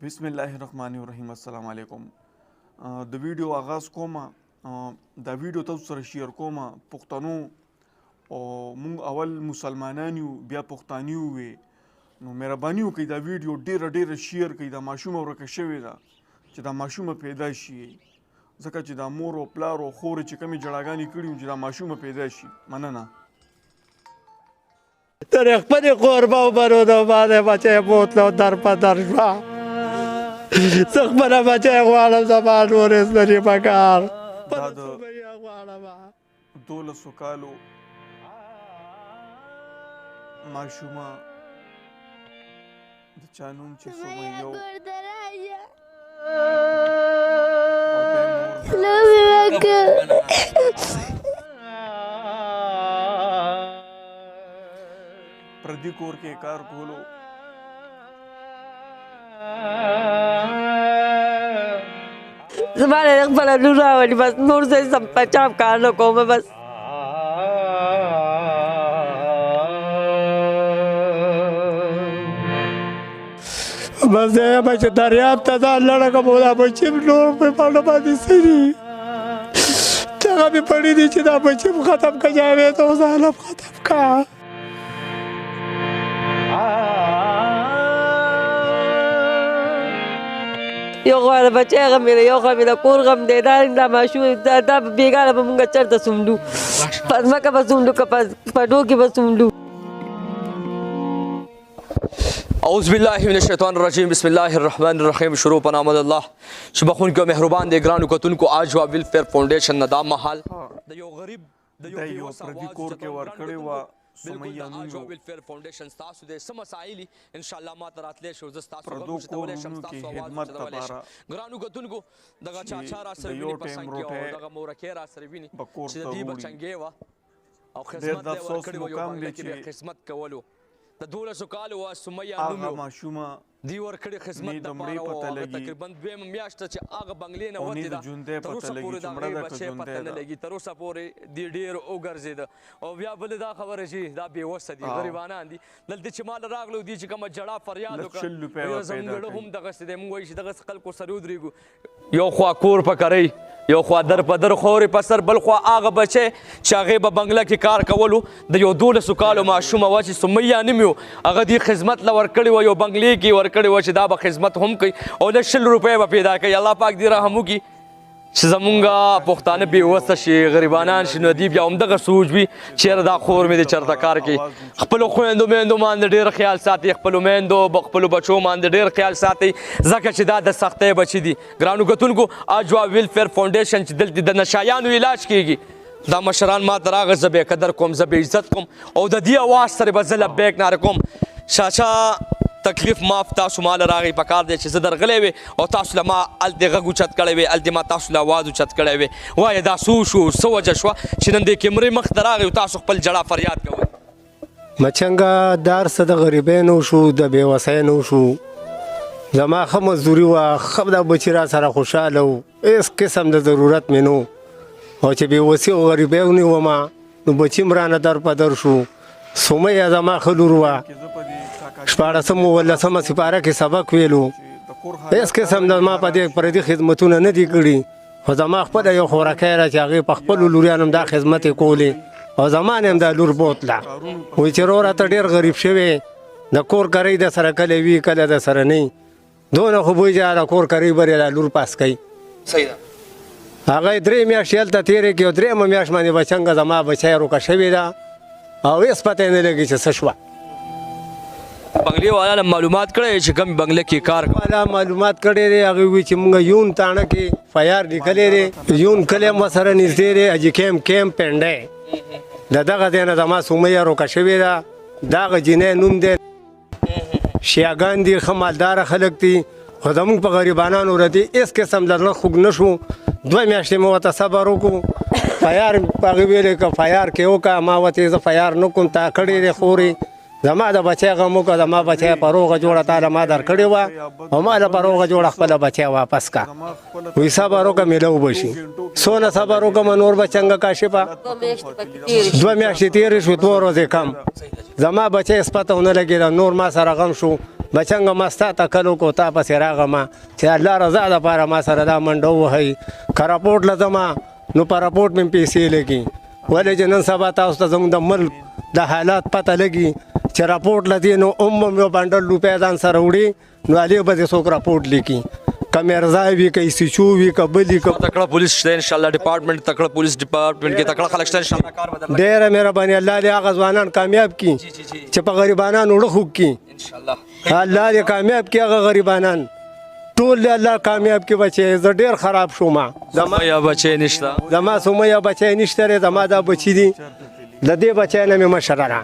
بسم الله الرحمن الرحیم. السلام علیکم. د ویډیو آغاز کوم. دا ویډیو تاسو سره شیر کوم. پښتنو او مونږ اول مسلمانان یو بیا پښتانه یو وي، نو مهرباني وکړئ دا ویډیو ډیره شیر کړئ. دا ماشومه ورکه شوې ده چې دا ماشومه پیدا شي، ځکه چې دا مور او پلار او خور چې کمې جړاګانې کړي وي چې دا ماشومه پیدا شي. مننه. تر خپلې خور به وبرو د باندې بچی بوتلو در په در شوه. زه خپله بچی غواړم، زما نور هېڅ لري په کار. دا د 12 کالو ماشومه د چا نوم چې سمیو پردي کور کې کار کولو. زما نه خپله لور راولي، بس نور زه سم پچاپ کار نه کوم. بس بس دی یم چې دریاب ته ځان لړه کړم، دا بچي نور په پاڼه باندې سري دغه مې پړي دي چې دا بچي ختم که جاوید او ظالم ختم که. یو خوا د بچی غم دی، یو خوا مې د کور غم دی. دا ماشوم دا بېګانه به مونږ چېرته څوملو، په ځمکه به څوملو که په ډو کې به څوملو. اعوذ بالله من الشیطان الرجیم. بسم الله الرحمن الرحیم. شروع په نام الله چې بخونکي او مهربان دی. ګرانو کتونکو، آجوا ویلفیر فاونډیشن نه دا مهال د یو غریب د یو پردي کور کې ورکړې وه سمیه نوم آجوا ویلفیر فاونډیشن ستاسو د څه مسایل ان شاء الله ما ته راتلی شو، زه ستاسو پردو کورونو کې خدمت لپاره. ګرانو کتونکو، دغه چاچا را سره ویني په څنګ کې او دغه مورکۍ را سره ویني چې د دې بچنګې وه او خدمت یې ورکړی وه. یو بنګله کې به خدمت کولو. د 12 کالو وه سمیه نوم هغه ماشومه دی ورکړي خدمت دپاره وه. تقریبا دویمه میاشت چې هغه بنګلې نه وتې ده، تر اوسه پورې د هغې بچی پته نه لګي. تر اوسه پورې دی ډېر وګرځېده. او بیا بلې دا خبره چې دا بېوسه دي، غریبانان دي. دلته چې ما له راغلو دي چې کومه جړا فریاد وکړه، زموږ زړه هم دغسې دی. موږ وایو چې دغسې خلکو سره ودرېږو. یو خوا کور په کرۍ، یو خوا در په در، خورې په سر، بل خوا هغه بچی چې هغې به بنګله کې کار کولو. د یو 12 کالو ماشومه وه چې سمیه نوم یو، هغه دې خدمت له ورکړې وه، یو بنګلې کې ورکړې وه چې دا به خدمت هم کوي او لږ 100 روپۍ به پیدا کوي. الله پاک دې رحم وکړي چې زمونږ پښتانه بېوسه شي، غریبانان شي، نو دوی بیا همدغه سوچ وي چېرې دا خور مې د چېرته کار کوي. خپلو خویندو میندو باندې ډېر خیال ساتي، خپلو میندو خپلو بچو باندې ډېر خیال ساتي، ځکه چې دا د سختۍ بچي دي. ګرانو کتونکو، آجوا ویلفیر فاونډیشن چې دلته د نشایانو علاج کیږي، دا مشران ما ته راغله، زه به یې قدر کوم، زه به عزت کوم او د دې اواز سره به زه لبیک ناره کوم. چاچا تکلیف معاف، تاسو ما له راغی پکار دی چې زه درغلی وې او تاسو له ما هلته غږ اوچت کړی وې، هلته ما تاسو له اواز اوچت کړی وې. وایه دا څه وشو، څه وجه شوه چې نن دې کیمرې مخ ته راغی او تاسو خپل جړا فریاد کوئ؟ مچنګه دار څه د غریبۍ نه وشو، د بېوسۍ نه وشو. زما ښه مزدوري وه، ښه دا بچي را سره خوشحاله و، هېڅ قسم د ضرورت مې نه و. او چې بېوسي او غریبۍ ونیومه نو بچي م رانه در په در شو. سمیه زما ښه لور وه، 14 18 سپاره کې سبق ویلو. هېڅ قسم د ما په دې پردي خدمتونه نه دي کړي، خو زما خپله یو خورکۍ ده چې هغې په خپلو لوریانو هم دا خدمت یې کولې او زما نه هم دا لور بوتله. وایي چې وروره ته ډېر غریب شوې، د کور کرۍ د سره کله وي کله د سره نه وي، دونه خو بوی چې د کور کرۍ بر یې دا لور پاس کوي. صحیح ده. هغه یې 3 میاشتې هلته تېرې کړي او 3مه میاشت باندې به څنګه زما بچی روکه شوې ده او هېڅ پته یې نه لګي چې څه شوه. بنګلې والا نه معلومات کړی چې کوم بنګله کې کار کوي؟ والا معلومات کړی دی، هغې وایي چې مونږ یون تاڼه کې فیار لیکلی دی، یون کلی هم ورسره نږدې دی، حاجي کیمپ پنډی. د دغه ځای نه زما سمیه روکه شوې ده. د هغه جینۍ نوم دی شیاګان دي، ښه مالداره خلک دي، خو زمونږ په غریبانانو ردي هېڅ قسم د زړه خوږ نه شو. 2 میاشتې مې ورته صبر وکړو. فیار هغې ویلې که فیار کې وکړه، ما ورته زه فیار نه کوم، تا کړی دی خورې. زما د بچی غم وکړه، زما بچی په روغه جوړه تا له ما درکړې وه او ما له په روغه جوړه خپله بچی واپس که. وایي صبر وکړه میله وبه شي. څونه صبر وکړم نور به څنګه کاشفه. 2 میاشتې تېرې شوې، 2 ورځې کم. زما بچی هېڅ پته ونه لګېده، نور ما سره غم شو. بچنګه ما ستا تکل وکړو تا پسې راغلم چې الله رضا دپاره ما سره دا منډه ووهئ که راپورټ له ځمه نو په راپورټ مې پیسې لګي ولې چې نن سبا تاسو ته زموږ د ملک د حالات پته لګي چې راپورټ له دې نو یو بنډل روپۍ ځان سره وړي نو هلې به دې څوک راپورټ لیکي که میرزا وي که ایسیچو وي که بل وي تکړه پولیس شته انشاءالله ډپارټمنټ تکړه پولیس ډپارټمنټ کې تکړه خلک شته انشاءالله کار بدل ډېره مهرباني الله دې هغه ځوانان کامیاب کړي چې په غریبانانو وړه خوږ کړي انشاءالله الله دې کامیاب کړي هغه غریبانان ټول دې الله کامیاب کړي بچې زه ډېر خراب شوم یا بچی نشته زما سمیه بچی نشته دی زما دا بچي دي د دې بچی نه مې مشره ده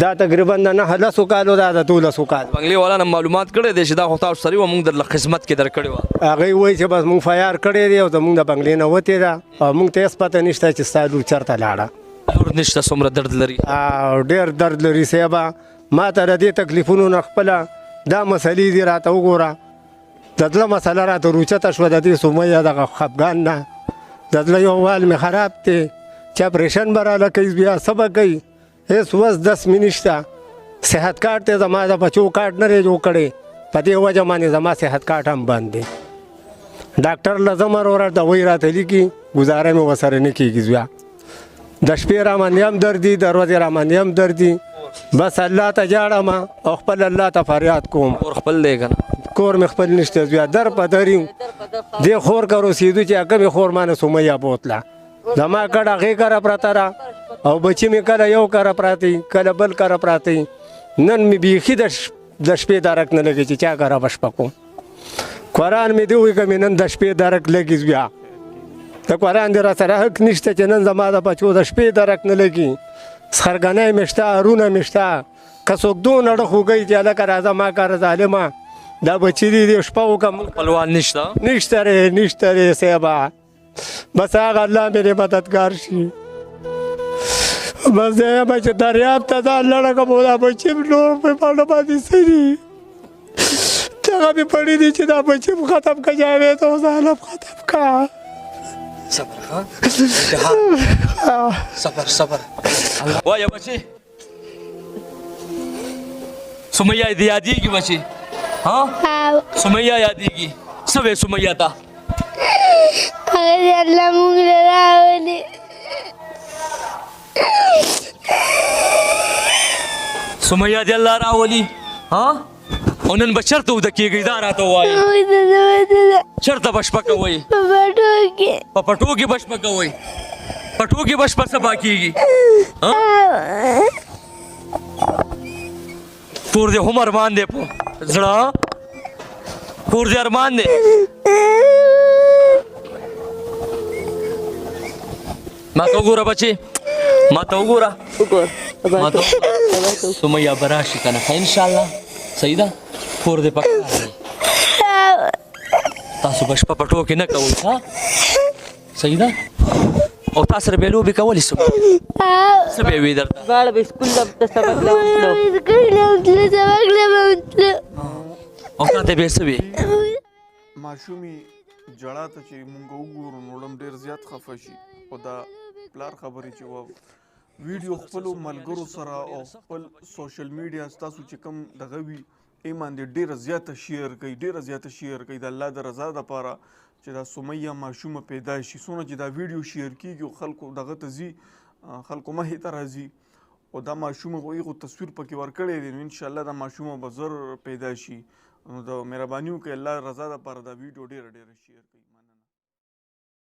دا تقریبا د 9 کالو دا د 12 کالو بنگلې والا نه معلومات کړی دی چې دا خو تاسو سره موږ در خدمت کې درکړی و هغوی وایي چې بس موږ فیار کړی دی او زموږ د بنګلې نه وتې ده او موږ ته هېڅ پته نشته چې ستا لور چېرته لاړه لور نشته څومره درد لري او ډېر درد لري صاحبه ما ته د دې تکلیفونو نه خپله دا مسلې دي راته وګوره د زړه مسله راته روچته شوه د دې سمیه دغه خفګان نه د زړه یو حال مې خراب دی چې اپریشن به راله کوي بیا څه به کوي هېڅ وس دس مې نشته صحت کارت ته زما د بچو کارت نه دی جوړ کړی په دې وجه باندې زما صحت کارت هم بند دی ډاکټر له ځم وروره دوایي راته لیکي ګزاره مې ورسره نه کېږي زویا د شپې راماندې هم درد دي د ورځې راماندې هم درد دي بس الله ته جاړم او خپل الله ته فریاد کوم کور خپل دی که نه کور مې خپل نشته زویا در په در یم دې خور که روسېدو چې هغه مې خور مانه سمیه بوتله زما کډه هغې کره پرته ده او بچي مې کله یو کره پراته کله بل کره پراته نن مې بیخي د شپې درک نه لګي چې چا کره به شپه کوم قرآن مې دې وایي که مې نن د شپې درک لګي بیا د قرآن دې را سره حق نشته چې نن زما د بچو د شپې درک نه لګي سخرګنۍ مې شته هرونه مې شته که څوک دونه ډه خوږی چې هلکه راځه ما کاره ظالمه دا بچي دې شپه وکړه خپلوان نشته نشته ری نشته ری صاحبه بس هغه الله مې دې مددګار شي بس دی یم چې دریاب ته ځان لړه کړم او دا بچي نور په باندې باندې څه دي هغه مې پړي دي چې دا بچي ختم که جاوید او ظالم ختم که صبر صبر صبر وایا بچي سمیه دې یادېږي بچي ها سمیه یادېږي څه وې سمیه ته هغه دې الله موږ له راولي سمیه دې الله راولي ها او نن به چېرته وده کېږئ دا راته ووایي چېرته به شپه کوئ په پټو کې به شپه کوئ پټو کې به شپه سبا کېږي کور دې هم ارمان دی په زړه کور دې ارمان دی ما ته وګوره بچې ما ته وګوره سمیه به راشي که نه انشاءالله صحیح ده کور دې پکار دی تاسو به شپه په ټوکې نه کوئ ها صحیح ده او تا سره به لوبې کولې څه به یې وي درته دواړه به سکول ته سبق له وتلو او تا ته به یې څه وي ماشومې جړا ته چې مونږ وګورو نو ډم ډېر زیات خفه شي خو دا پلار خبرې چې ویډیو خپلو ملګرو سره او خپل سوشل میډیا ستاسو چې کوم دغه وي ای باندې ډېره زیاته شیر کوي د الله د رضا دپاره چې دا سمیه ماشومه پیدا شي څونه چې دا ویډیو شیر کېږي او خلکو دغه ته ځي خلکو مخې ته راځي او دا ماشومه هغو تصویر پکې ورکړی دی نو انشاءالله دا ماشومه به زر پیدا شي نو د مهرباني وکړئ الله رضا دپاره دا ویډیو ډېره شیر کوي